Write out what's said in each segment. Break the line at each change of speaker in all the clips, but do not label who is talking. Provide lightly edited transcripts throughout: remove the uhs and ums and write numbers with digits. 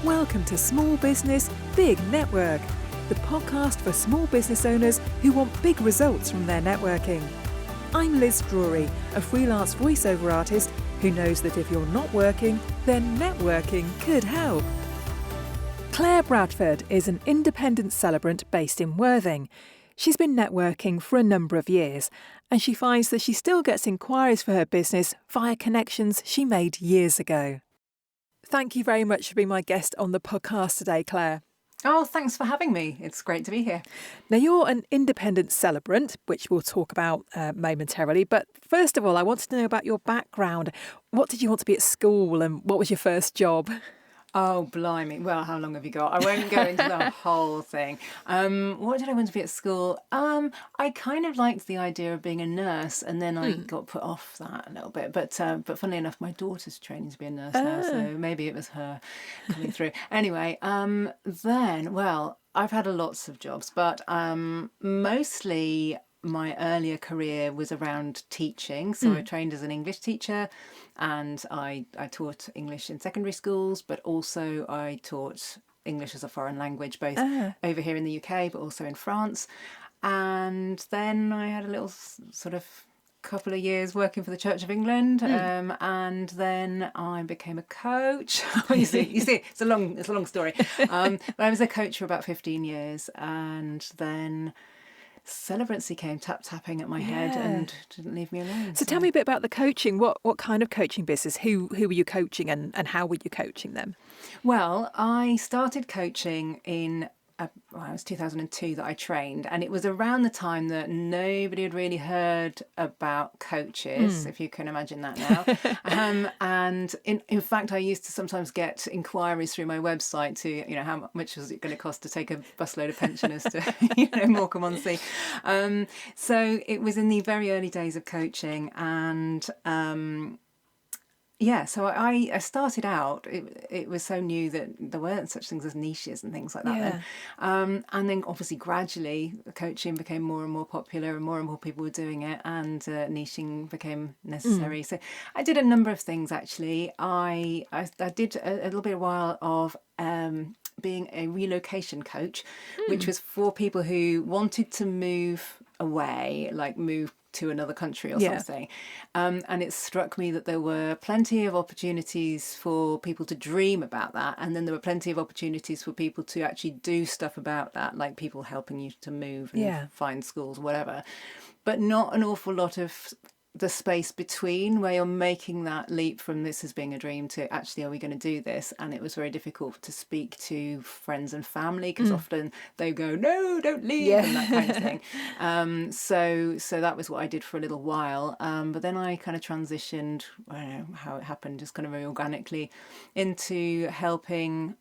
Welcome to Small Business, Big Network, the podcast for small business owners who want big results from their networking. I'm Liz Drury, a freelance voiceover artist who knows that if you're not working, then networking could help. Claire Bradford is an independent celebrant based in Worthing. She's been networking for a number of years, and she finds that she still gets inquiries for her business via connections she made years ago. Thank you very much for being my guest on the podcast today, Claire.
Oh, thanks for having me. It's great to be here.
Now, you're an independent celebrant, which we'll talk about momentarily. But first of all, I wanted to know about your background. What did you want to be at school and what was your first job?
Oh, blimey. Well, how long have you got? I won't go into the whole thing. What did I want to be at school? I kind of liked the idea of being a nurse, and then I got put off that a little bit. But funnily enough, my daughter's training to be a nurse now, so maybe it was her coming through. Anyway, well, I've had lots of jobs, but mostly my earlier career was around teaching. So I trained as an English teacher, and I taught English in secondary schools, but also I taught English as a foreign language, both over here in the UK, but also in France. And then I had a little sort of couple of years working for the Church of England, and then I became a coach. you see, it's a long story. But I was a coach for about 15 years, and then Celebrants came tapping at my head and didn't leave me alone.
So tell me a bit about the coaching. What kind of coaching business? Who were you coaching and how were you coaching them?
Well, I started coaching in it was 2002 that I trained, and it was around the time that nobody had really heard about coaches, if you can imagine that now. And in fact, I used to sometimes get inquiries through my website to, how much was it going to cost to take a busload of pensioners to, Morecambe on Sea. So it was in the very early days of coaching, and so I started out, it was so new that there weren't such things as niches and things like that then. And then obviously gradually coaching became more and more popular and more people were doing it, and niching became necessary. So I did a number of things actually. I did a little bit of while of being a relocation coach, which was for people who wanted to move away, like move to another country or something. And it struck me that there were plenty of opportunities for people to dream about that, and then there were plenty of opportunities for people to actually do stuff about that, like people helping you to move and find schools, whatever, but not an awful lot of the space between where you're making that leap from this as being a dream to actually, are we going to do this? And it was very difficult to speak to friends and family, because often they go, no, don't leave, and that kind of thing. So that was what I did for a little while. But then I kind of transitioned, I don't know how it happened, just kind of very organically, into helping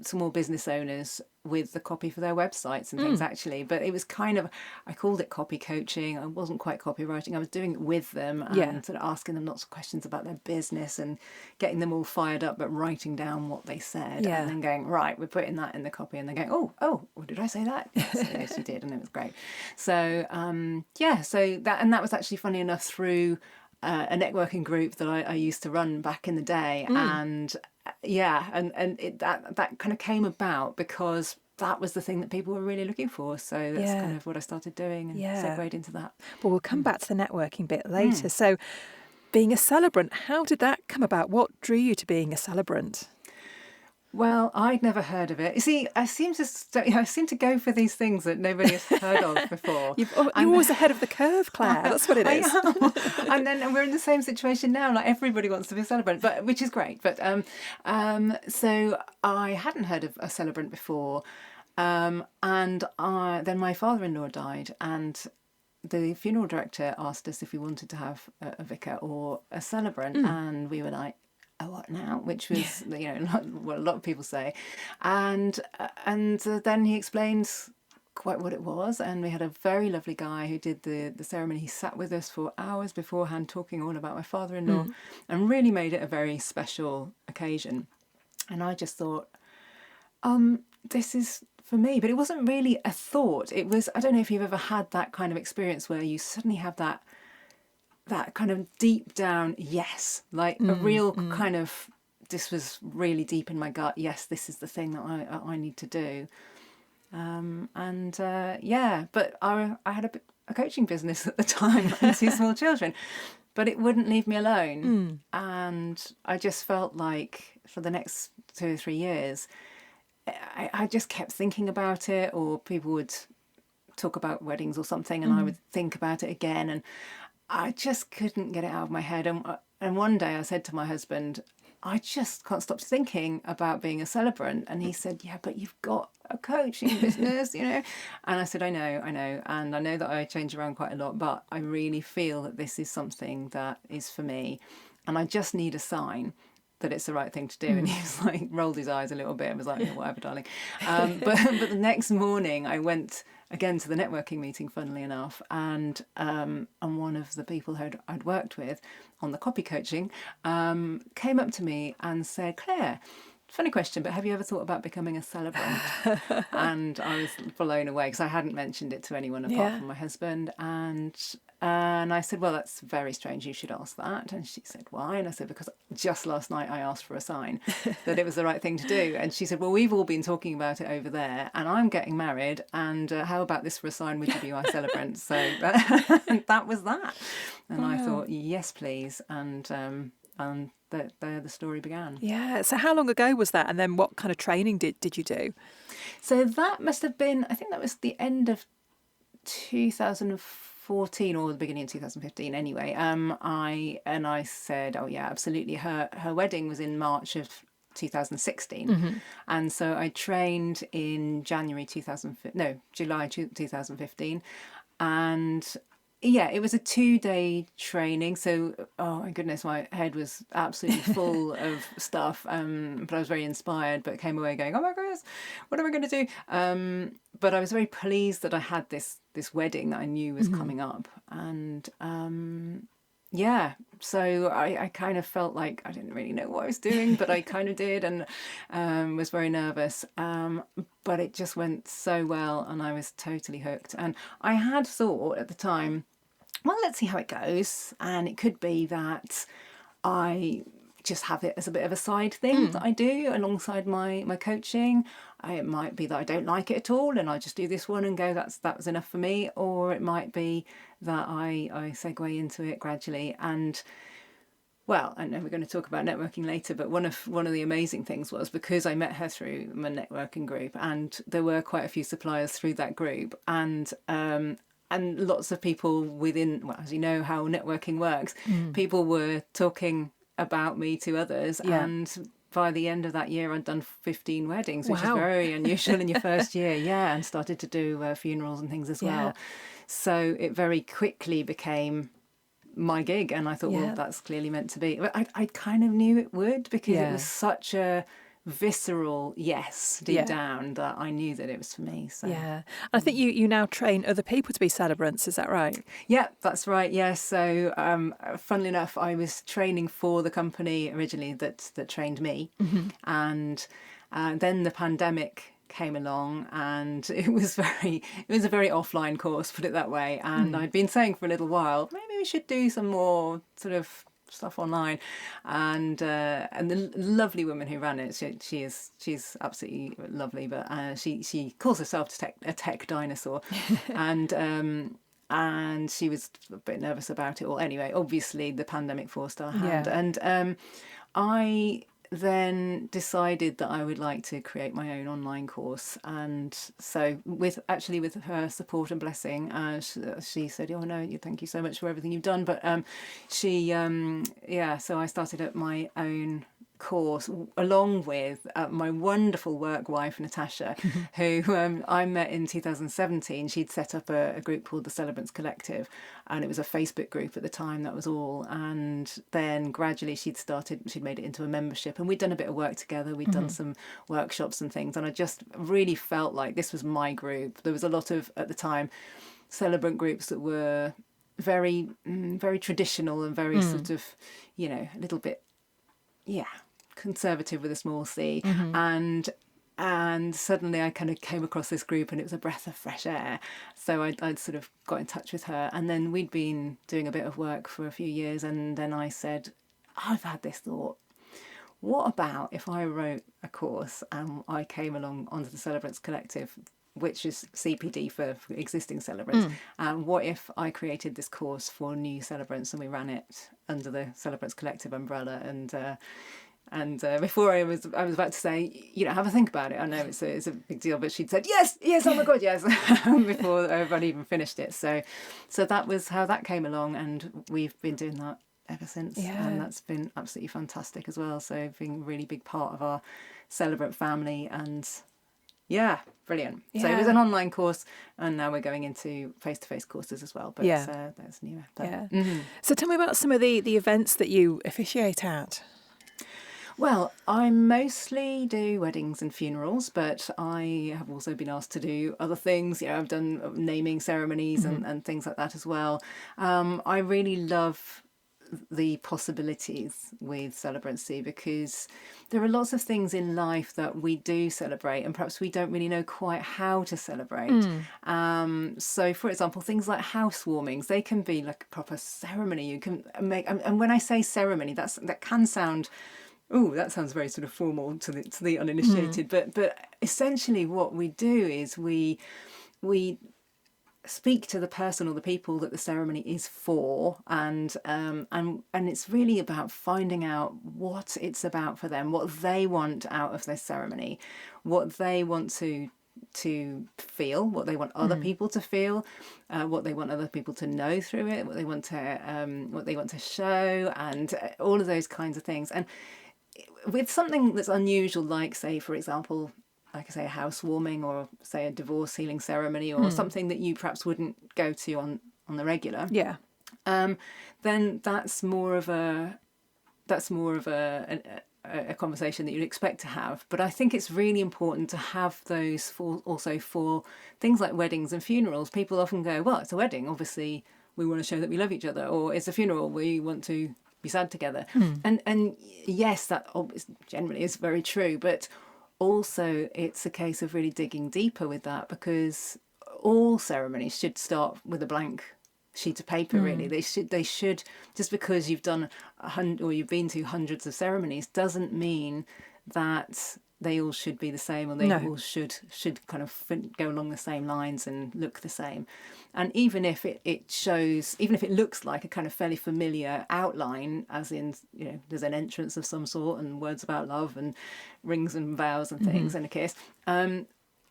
small business owners with the copy for their websites and things actually. But it was kind of, I called it copy coaching. I wasn't quite copywriting. I was doing it with them and sort of asking them lots of questions about their business and getting them all fired up, but writing down what they said and then going, right, we're putting that in the copy, and they're going, oh, did I say that? Yes, you did, and it was great. So that was actually funny enough through a networking group that I used to run back in the day, and that kind of came about because that was the thing that people were really looking for. So that's kind of what I started doing and segued into that.
Well, we'll come back to the networking bit later. So being a celebrant, how did that come about? What drew you to being a celebrant?
Well, I'd never heard of it. You see, I seem to go for these things that nobody has heard of before.
You're always ahead of the curve, Claire. That's what it is.
And we're in the same situation now. Like, everybody wants to be a celebrant, which is great. But so I hadn't heard of a celebrant before, and then my father-in-law died, and the funeral director asked us if we wanted to have a vicar or a celebrant, and we were like, oh, what now? Which was, what a lot of people say. And then he explained quite what it was, and we had a very lovely guy who did the ceremony. He sat with us for hours beforehand talking all about my father-in-law and really made it a very special occasion. And I just thought, this is for me. But it wasn't really a thought. It was, I don't know if you've ever had that kind of experience where you suddenly have that kind of deep down yes, like a real kind of this was really deep in my gut. Yes, this is the thing that I need to do. But I had a coaching business at the time and 2 small children, but it wouldn't leave me alone. And I just felt like for the next 2 or 3 years, I just kept thinking about it, or people would talk about weddings or something, and I would think about it again, and I just couldn't get it out of my head. And one day I said to my husband, I just can't stop thinking about being a celebrant. And he said, yeah, but you've got a coaching business, you know. And I said, I know. And I know that I change around quite a lot, but I really feel that this is something that is for me. And I just need a sign that it's the right thing to do. And he was like, rolled his eyes a little bit and was like, yeah, whatever, darling. But the next morning I went again to the networking meeting, funnily enough, and one of the people I'd worked with on the copy coaching came up to me and said, Claire, funny question, but have you ever thought about becoming a celebrant? And I was blown away because I hadn't mentioned it to anyone apart from my husband. And I said, well, that's very strange. You should ask that. And she said, why? And I said, because just last night I asked for a sign that it was the right thing to do. And she said, well, we've all been talking about it over there, and I'm getting married. And how about this for a sign? Would you be my celebrant? So that was that. And I thought, yes, please. And there the story began.
Yeah. So how long ago was that? And then what kind of training did you do?
So that must have been, I think that was the end of 2014 or the beginning of 2015 anyway. I said, oh yeah, absolutely. Her wedding was in March of 2016. And so I trained in July 2015. And yeah, it was a 2-day training. So, oh my goodness, my head was absolutely full of stuff. But I was very inspired, but came away going, oh my goodness, what am I going to do? But I was very pleased that I had this wedding that I knew was coming up. And so I kind of felt like I didn't really know what I was doing, but I kind of did, and was very nervous. But it just went so well, and I was totally hooked. And I had thought at the time, well, let's see how it goes. And it could be that I just have it as a bit of a side thing that I do alongside my coaching. It might be that I don't like it at all and I just do this one and go, that was enough for me. Or it might be that I segue into it gradually. And well, I know we're going to talk about networking later, but one of the amazing things was because I met her through my networking group, and there were quite a few suppliers through that group, and lots of people within, well, as you know how networking works, people were talking about me to others, and by the end of that year I'd done 15 weddings, which is very unusual in your first year, and started to do funerals and things as well. So it very quickly became my gig, and I thought, well, that's clearly meant to be. But I kind of knew it would, because it was such a visceral yes deep down that I knew that it was for me. So
I think you now train other people to be celebrants, is that right?
Yeah, that's right. So funnily enough, I was training for the company originally that trained me, and then the pandemic came along, and it was a very offline course, put it that way. And I'd been saying for a little while, maybe we should do some more sort of stuff online, and the lovely woman who ran it, she's absolutely lovely, but she calls herself a tech dinosaur, and she was a bit nervous about it all. Anyway, obviously the pandemic forced our hand, and I then decided that I would like to create my own online course. And so with her support and blessing, she said, oh no, thank you so much for everything you've done. But so I started up my own course along with my wonderful work wife Natasha, who I met in 2017. She'd set up a group called the Celebrants Collective, and it was a Facebook group at the time, that was all. And then gradually she'd made it into a membership, and we'd done a bit of work together. We'd done some workshops and things, and I just really felt like this was my group. There was a lot of, at the time, celebrant groups that were very very traditional and very sort of, a little bit conservative with a small c, and suddenly I kind of came across this group, and it was a breath of fresh air. So I'd sort of got in touch with her, and then we'd been doing a bit of work for a few years, and then I said, I've had this thought, what about if I wrote a course and I came along onto the Celebrants Collective, which is CPD for existing celebrants. And what if I created this course for new celebrants and we ran it under the Celebrants Collective umbrella? And before I was about to say, have a think about it. I know it's a big deal, but she'd said yes, oh my god, yes, before I'd even finished it. So that was how that came along, and we've been doing that ever since.
Yeah.
And that's been absolutely fantastic as well. So being a really big part of our celebrant family, and yeah, brilliant.
Yeah.
So it was an online course, and now we're going into face-to-face courses as well. But that's newer. But,
yeah. So tell me about some of the events that you officiate at.
Well, I mostly do weddings and funerals, but I have also been asked to do other things. I've done naming ceremonies and things like that as well. I really love the possibilities with celebrancy, because there are lots of things in life that we do celebrate and perhaps we don't really know quite how to celebrate. So for example, things like housewarmings, they can be like a proper ceremony. You can make, and when I say ceremony, that can sound, that sounds very sort of formal to the uninitiated, but essentially what we do is we speak to the person or the people that the ceremony is for, and it's really about finding out what it's about for them, what they want out of this ceremony, what they want to feel, what they want other people to feel, what they want other people to know through it, what they want to show, and all of those kinds of things. And with something that's unusual, like, say, for example, like I say, a housewarming, or say a divorce healing ceremony, or something that you perhaps wouldn't go to on the regular.
Yeah.
Then that's more of a conversation that you'd expect to have. But I think it's really important to have those for things like weddings and funerals. People often go, well, it's a wedding, obviously we want to show that we love each other, or it's a funeral, we want to be sad together. And yes, that generally is very true, but also it's a case of really digging deeper with that, because all ceremonies should start with a blank sheet of paper. Really, they should just because you've done or you've been to hundreds of ceremonies doesn't mean that they all should be the same, or they all should kind of go along the same lines and look the same. And even if it looks like a kind of fairly familiar outline, as in, there's an entrance of some sort and words about love and rings and vows and things and a kiss,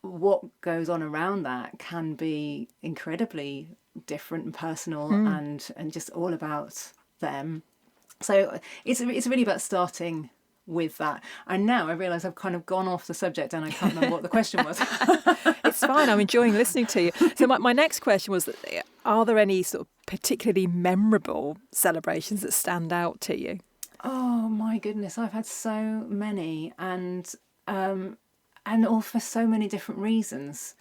what goes on around that can be incredibly different and personal and just all about them. So it's really about starting with that. And now I realise I've kind of gone off the subject and I can't remember what the question was.
It's fine, I'm enjoying listening to you. So my next question was, are there any sort of particularly memorable celebrations that stand out to you?
Oh my goodness, I've had so many, and all for so many different reasons.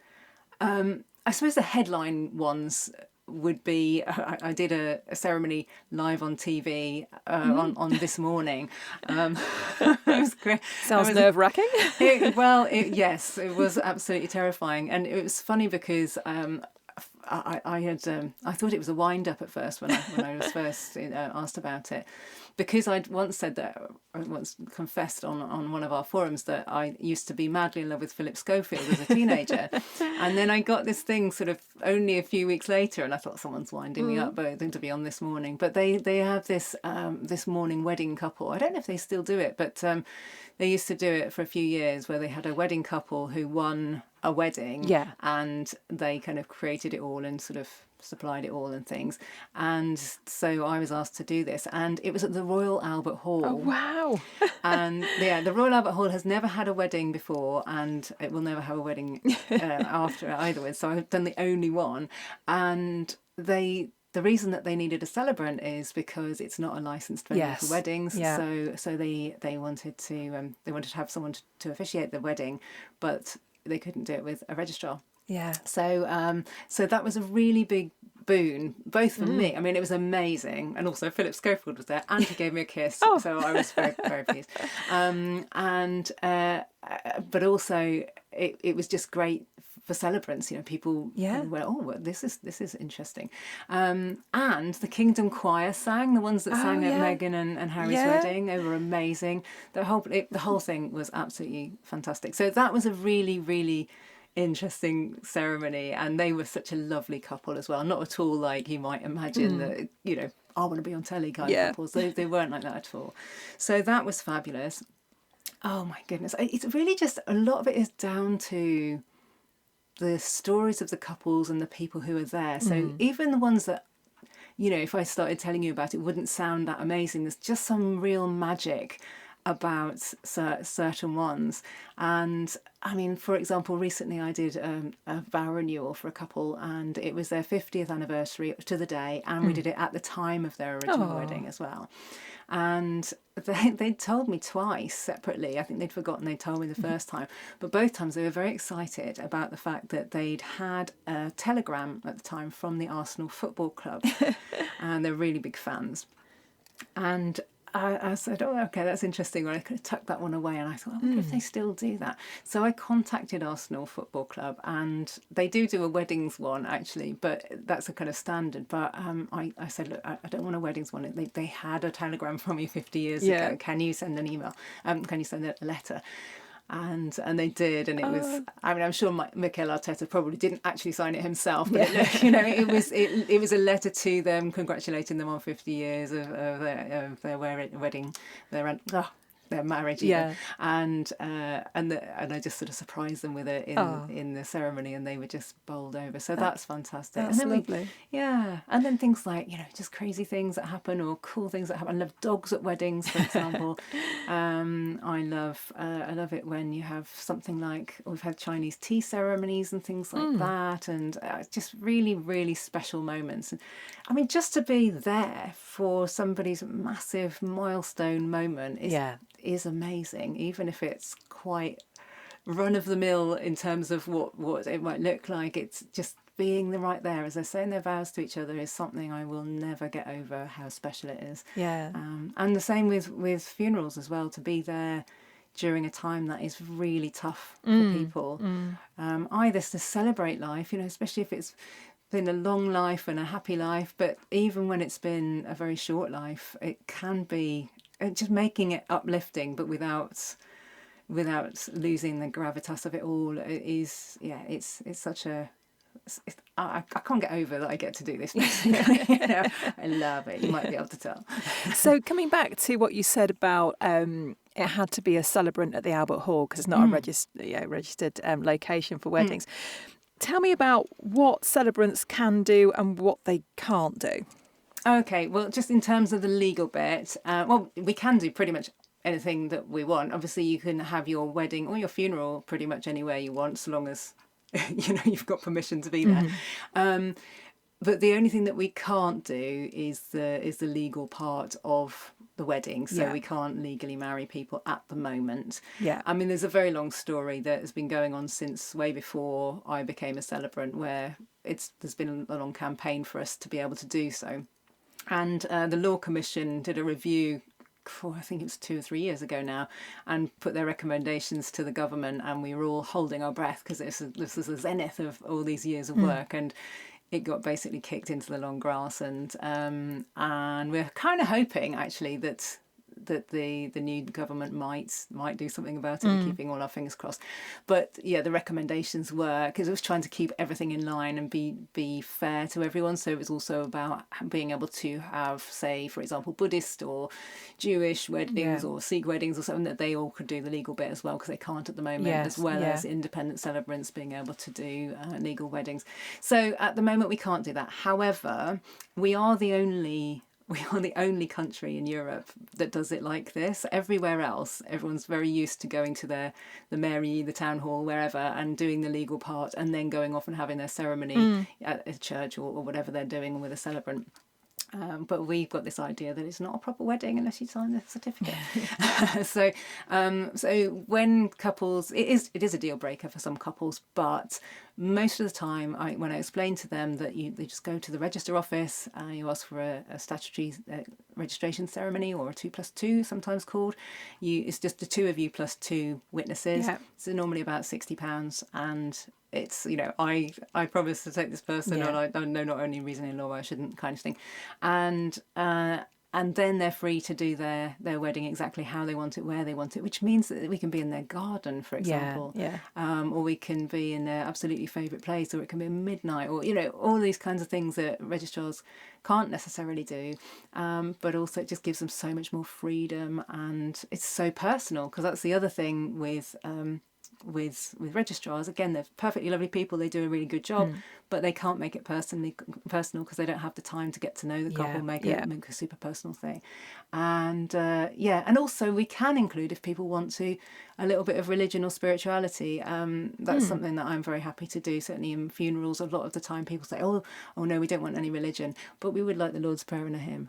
I suppose the headline ones would be, I did a ceremony live on TV on This Morning. It was great.
Sounds nerve-wracking.
Yes, it was absolutely terrifying. And it was funny because I thought it was a wind-up at first when I was first asked about it, because I'd once said that, I once confessed on one of our forums that I used to be madly in love with Philip Schofield as a teenager. And then I got this thing sort of only a few weeks later, and I thought someone's winding me up to be on This Morning. But they have this This Morning wedding couple. I don't know if they still do it, but they used to do it for a few years, where they had a wedding couple who won a wedding, and they kind of created it all and sort of supplied it all and things. And so I was asked to do this, and it was at the Royal Albert Hall.
Oh wow.
And the Royal Albert Hall has never had a wedding before, and it will never have a wedding after either. So I've done the only one. And the reason that they needed a celebrant is because it's not a licensed venue for weddings. So they wanted to have someone to officiate the wedding, but they couldn't do it with a registrar.
Yeah.
So that was a really big boon, both for me. I mean, it was amazing, and also Philip Schofield was there, and he gave me a kiss. So I was very, very pleased. But also it was just great for celebrants, people kind of went, oh, well, this is interesting. And the Kingdom Choir sang, the ones that sang at Meghan and Harry's wedding. They were amazing. The whole thing was absolutely fantastic. So that was a really, really interesting ceremony, and they were such a lovely couple as well. Not at all like you might imagine that, I want to be on telly kind of couples. They weren't like that at all. So that was fabulous. Oh my goodness. It's really just, a lot of it is down to the stories of the couples and the people who are there. So even the ones that, if I started telling you about it, wouldn't sound that amazing. There's just some real magic about certain ones. And I mean, for example, recently I did a vow renewal for a couple, and it was their 50th anniversary to the day, and we did it at the time of their original wedding as well. And they'd told me twice separately. I think they'd forgotten they told me the first time, but both times they were very excited about the fact that they'd had a telegram at the time from the Arsenal Football Club, and they're really big fans. And I said, oh, okay, that's interesting. Well, I could have tucked that one away, and I thought, I wonder if they still do that. So I contacted Arsenal Football Club, and they do a weddings one, actually, but that's a kind of standard. But I said, look, I don't want a weddings one. They had a telegram from you 50 years ago. Can you send an email? Can you send a letter? And they did, and it was, I mean, I'm sure Mikel Arteta probably didn't actually sign it himself, but it was a letter to them congratulating them on 50 years of their wedding, their marriage, and I just sort of surprised them with it in the ceremony, and they were just bowled over. So that's fantastic.
That's
and then
lovely.
And then things like just crazy things that happen or cool things that happen. I love dogs at weddings, for example. I love it when you have something like, we've had Chinese tea ceremonies and things like that, and just really, really special moments. And I mean, just to be there for somebody's massive milestone moment is amazing, even if it's quite run of the mill in terms of what it might look like. It's just being right there as they're saying their vows to each other is something I will never get over how special it is. And the same with funerals as well, to be there during a time that is really tough for people, either to celebrate life, especially if it's been a long life and a happy life, but even when it's been a very short life, it can be just making it uplifting, but without losing the gravitas of it all. It's such a, I can't get over that I get to do this. I love it. You might be able to tell.
So coming back to what you said about it had to be a celebrant at the Albert Hall because it's not a registered location for weddings. Tell me about what celebrants can do and what they can't do.
Okay, well, just in terms of the legal bit, we can do pretty much anything that we want. Obviously, you can have your wedding or your funeral pretty much anywhere you want, so long as you've got permission to be there. But the only thing that we can't do is the legal part of the wedding. So we can't legally marry people at the moment. I mean, there's a very long story that has been going on since way before I became a celebrant, where there's been a long campaign for us to be able to do so. And the Law Commission did a review, I think it was 2 or 3 years ago now, and put their recommendations to the government, and we were all holding our breath because this was the zenith of all these years of work, and it got basically kicked into the long grass. And we're kind of hoping actually that the new government might do something about it, keeping all our fingers crossed. But the recommendations were, because it was trying to keep everything in line and be fair to everyone, so it was also about being able to have, say, for example, Buddhist or Jewish weddings or Sikh weddings or something, that they all could do the legal bit as well, because they can't at the moment, as well as independent celebrants being able to do legal weddings. So at the moment we can't do that. However, we are the only country in Europe that does it like this. Everywhere else, everyone's very used to going to the mairie, the town hall, wherever, and doing the legal part, and then going off and having their ceremony at a church or whatever they're doing with a celebrant. But we've got this idea that it's not a proper wedding unless you sign the certificate. So when couples, it is a deal breaker for some couples, but most of the time, when I explain to them that they just go to the register office, you ask for a statutory registration ceremony, or a 2+2 sometimes called. It's just the two of you plus two witnesses.
Yeah.
So normally about £60, and it's, I promise to take this person,
Yeah.
and I know not only reason in law I shouldn't, kind of thing. And then they're free to do their wedding exactly how they want it, where they want it, which means that we can be in their garden, for example.
Yeah.
Or we can be in their absolutely favourite place, or it can be midnight, or, all these kinds of things that registrars can't necessarily do. But also it just gives them so much more freedom, and it's so personal, because that's the other thing with registrars. Again, they're perfectly lovely people, they do a really good job, but they can't make it personal because they don't have the time to get to know the couple, make a super personal thing. And and also we can include, if people want to, a little bit of religion or spirituality. That's something that I'm very happy to do. Certainly in funerals, a lot of the time people say, oh no, we don't want any religion, but we would like the Lord's Prayer and a hymn.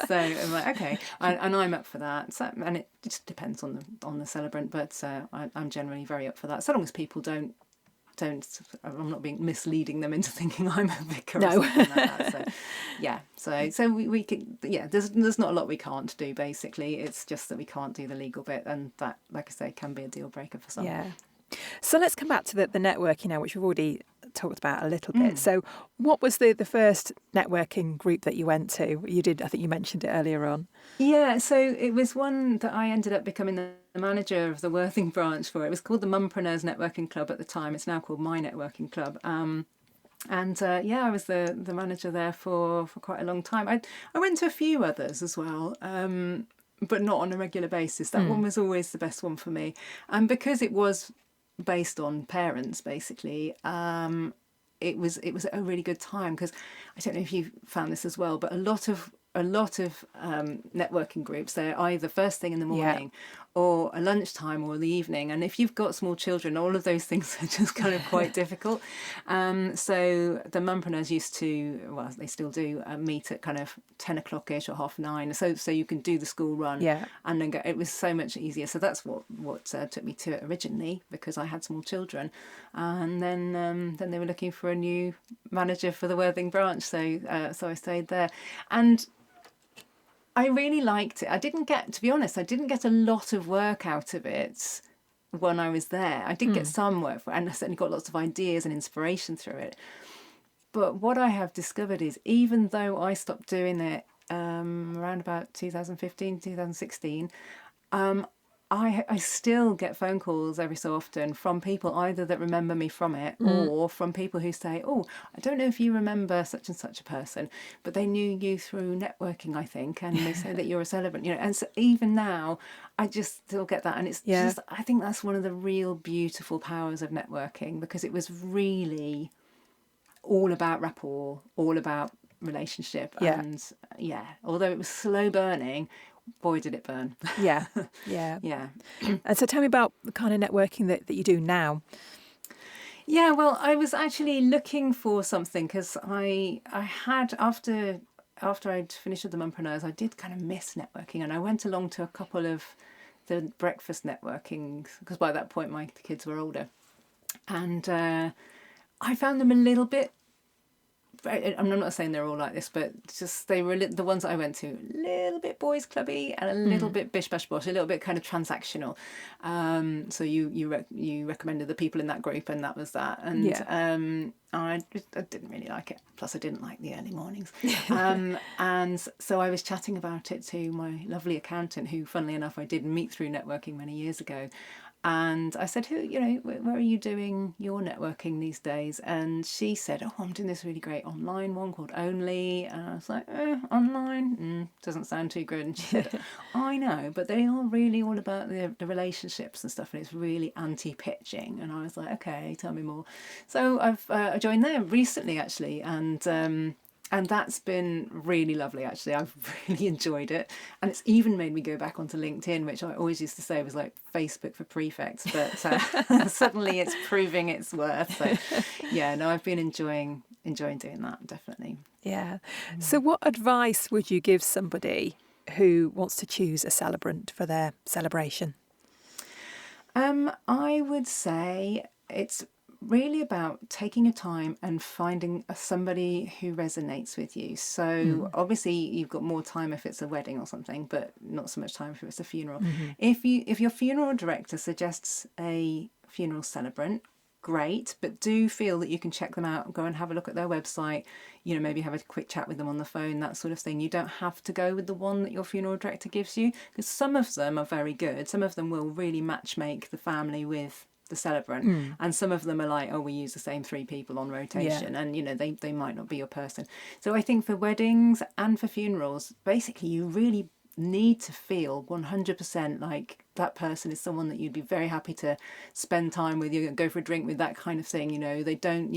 So I'm like, okay, and I'm up for that. So, and it just depends on the celebrant, but I'm generally very up for that, so long as people don't. I'm not misleading them into thinking I'm a vicar or something like that. So we can. There's not a lot we can't do. Basically, it's just that we can't do the legal bit, and that, like I say, can be a deal breaker for some.
Yeah. So let's come back to the networking now, which we've already talked about a little bit. So what was the first networking group that you went to? You did, I think you mentioned it earlier on. Yeah,
so it was one that I ended up becoming the manager of the Worthing branch for. It was called the Mumpreneurs Networking Club at the time. It's now called My Networking Club. I was the manager there for quite a long time. I went to a few others as well, but not on a regular basis. That one was always the best one for me. And because it was based on parents, basically, it was a really good time, because I don't know if you found this as well, but a lot of networking groups, they're either first thing in the morning or a lunchtime or the evening, and if you've got small children, all of those things are just kind of quite difficult. So the mumpreneurs used to, well, they still do, meet at kind of 10 o'clock-ish or 9:30, so you can do the school run and then go. It was so much easier. So that's what took me to it originally, because I had small children, and then they were looking for a new manager for the Worthing branch, so I stayed there. And I really liked it. To be honest, I didn't get a lot of work out of it when I was there. I did get some work, and I certainly got lots of ideas and inspiration through it. But what I have discovered is, even though I stopped doing it around about 2015, 2016, I still get phone calls every so often from people either that remember me from it, or from people who say, oh, I don't know if you remember such and such a person, but they knew you through networking, I think, and they say that you're a celebrant, and so even now I just still get that. And it's just, I think that's one of the real beautiful powers of networking, because it was really all about rapport, all about relationship. And although it was slow burning, boy, did it burn.
Yeah. And so tell me about the kind of networking that you do now.
Yeah, well, I was actually looking for something, because I had, after I'd finished with the Mumpreneurs, I did kind of miss networking, and I went along to a couple of the breakfast networking, because by that point my kids were older, and I found them a little bit, I'm not saying they're all like this, but just they were the ones that I went to, a little bit boys clubby and a little bit bish bash bosh, a little bit kind of transactional. So you recommended the people in that group, and that was that. And I didn't really like it. Plus, I didn't like the early mornings. And so I was chatting about it to my lovely accountant, who, funnily enough, I did meet through networking many years ago. And I said, where are you doing your networking these days? And she said, oh, I'm doing this really great online one called Only. And I was like, online? Doesn't sound too good. And she said, I know, but they are really all about the relationships and stuff, and it's really anti-pitching. And I was like, okay, tell me more. So I joined there recently, actually, and that's been really lovely, actually. I've really enjoyed it. And it's even made me go back onto LinkedIn, which I always used to say was like Facebook for prefects. But suddenly it's proving its worth. So, I've been enjoying doing that, definitely.
Yeah. So what advice would you give somebody who wants to choose a celebrant for their celebration?
I would say it's really about taking your time and finding somebody who resonates with you. So obviously you've got more time if it's a wedding or something, but not so much time if it's a funeral. If your funeral director suggests a funeral celebrant, great, but do feel that you can check them out, go and have a look at their website, maybe have a quick chat with them on the phone, that sort of thing. You don't have to go with the one that your funeral director gives you, because some of them are very good. Some of them will really matchmake the family with the celebrant, and some of them are like, oh, we use the same 3 people on rotation, and they might not be your person. So I think for weddings and for funerals, basically you really need to feel 100% like that person is someone that you'd be very happy to spend time with, you go for a drink with, that kind of thing. You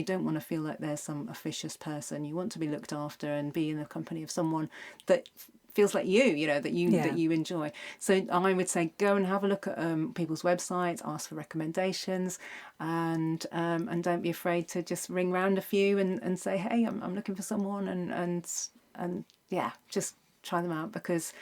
don't want to feel like there's some officious person. You want to be looked after and be in the company of someone that feels like that you enjoy. So I would say go and have a look at people's websites, ask for recommendations, and don't be afraid to just ring round a few and say, hey, I'm looking for someone, and just try them out, because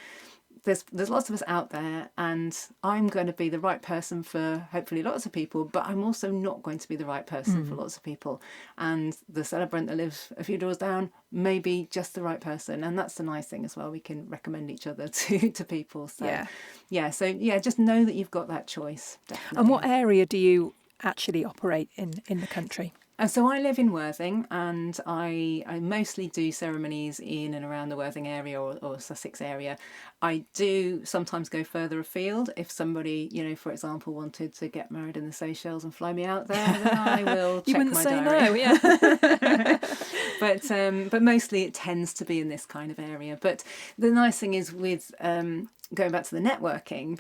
there's lots of us out there, and I'm going to be the right person for hopefully lots of people, but I'm also not going to be the right person for lots of people. And the celebrant that lives a few doors down may be just the right person, and that's the nice thing as well. We can recommend each other to people. So just know that you've got that choice. Definitely.
And what area do you actually operate in the country?
And so I live in Worthing, and I mostly do ceremonies in and around the Worthing area or Sussex area. I do sometimes go further afield. If somebody, for example, wanted to get married in the Seychelles and fly me out there, then I will check my diary.
You wouldn't say no,
yeah. But mostly it tends to be in this kind of area. But the nice thing is with going back to the networking,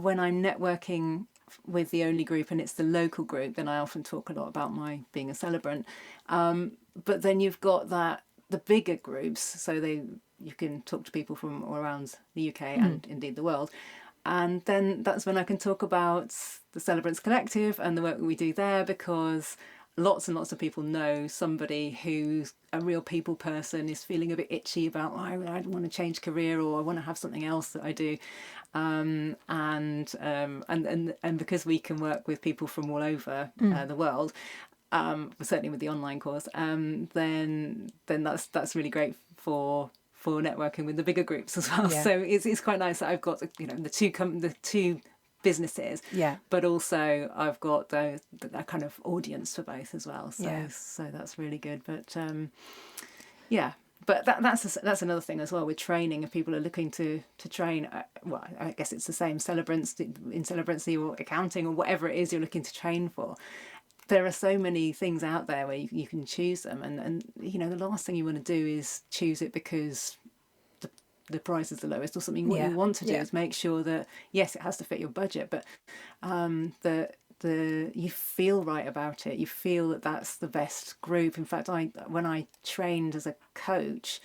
when I'm networking with the only group and it's the local group, then I often talk a lot about my being a celebrant. But then you've got the bigger groups, so you can talk to people from all around the UK and indeed the world. And then that's when I can talk about the Celebrants Collective and the work that we do there, because lots and lots of people know somebody who's a real people person, is feeling a bit itchy about, I want to change career, or I want to have something else that I do. And because we can work with people from all over the world, certainly with the online course, then that's really great for networking with the bigger groups as well. Yeah. So it's quite nice that I've got the two businesses, but also I've got that kind of audience for both as well. So that's really good. But But that's another thing as well with training. If people are looking to train, well, I guess it's the same celebrants in celebrancy or accounting or whatever it is you're looking to train for. There are so many things out there where you can choose them, and the last thing you want to do is choose it because the price is the lowest or something. What you want to do is make sure that, yes, it has to fit your budget, but that you feel right about it. You feel that that's the best group. In fact, when I trained as a coach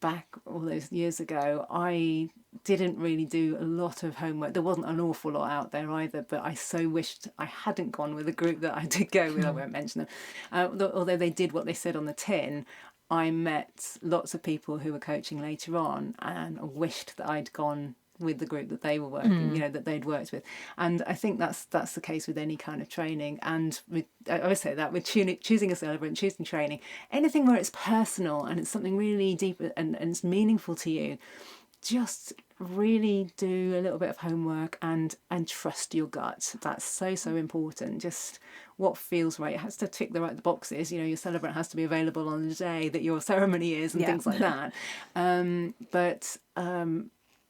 back all those years ago, I didn't really do a lot of homework. There wasn't an awful lot out there either, but I so wished I hadn't gone with a group that I did go with. I won't mention them. Although they did what they said on the tin, I met lots of people who were coaching later on and wished that I'd gone with the group that they were working, that they'd worked with. And I think that's the case with any kind of training. And I always say that with choosing a celebrant, choosing training, anything where it's personal and it's something really deep and it's meaningful to you, just really do a little bit of homework and trust your gut. That's so important. Just what feels right. It has to tick the right boxes. Your celebrant has to be available on the day that your ceremony is and things like that.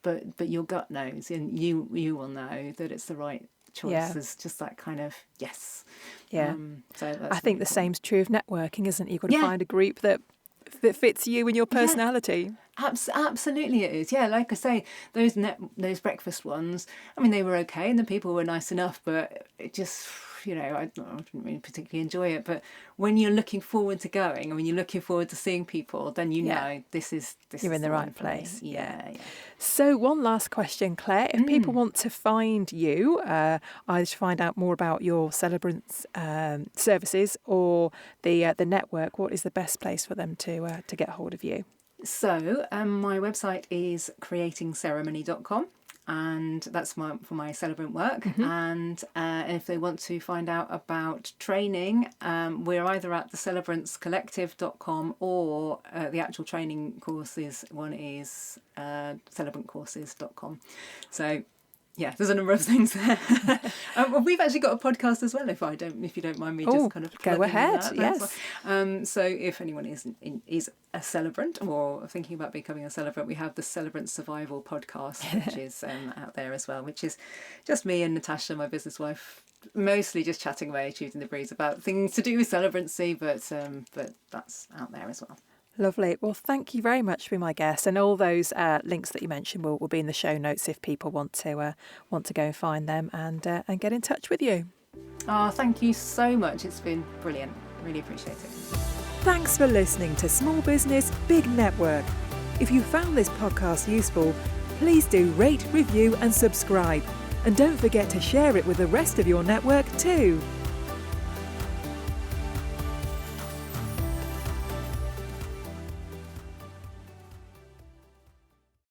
But your gut knows, and you will know that it's the right choice. There's just that kind of yes.
Yeah. So I think the same's true of networking, isn't it? You've got to find a group that fits you and your personality.
Absolutely it is. Yeah, like I say, those breakfast ones, I mean, they were okay and the people were nice enough, but it just, I didn't really particularly enjoy it. But when you're looking forward to going and when you're looking forward to seeing people, then know this
you're
is
in the right place.
Yeah.
So one last question, Claire. If people want to find you, either to find out more about your Celebrants services or the network, what is the best place for them to get hold of you?
So my website is creatingceremony.com. and that's for my celebrant work. And if they want to find out about training, we're either at the celebrantcollective.com or the actual training courses one is celebrantcourses.com. So yeah, there's a number of things there. We've actually got a podcast as well. If you don't mind me just kind of
go ahead. Yes.
So if anyone is a celebrant or thinking about becoming a celebrant, we have the Celebrant Survival podcast, which is out there as well. Which is just me and Natasha, my business wife, mostly just chatting away, shooting the breeze about things to do with celebrancy, but that's out there as well.
Lovely. Well, thank you very much for being my guest, and all those links that you mentioned will be in the show notes if people want to go and find them and get in touch with you.
Oh, thank you so much. It's been brilliant. Really appreciate it.
Thanks for listening to Small Business Big Network. If you found this podcast useful, please do rate, review and subscribe. And don't forget to share it with the rest of your network too.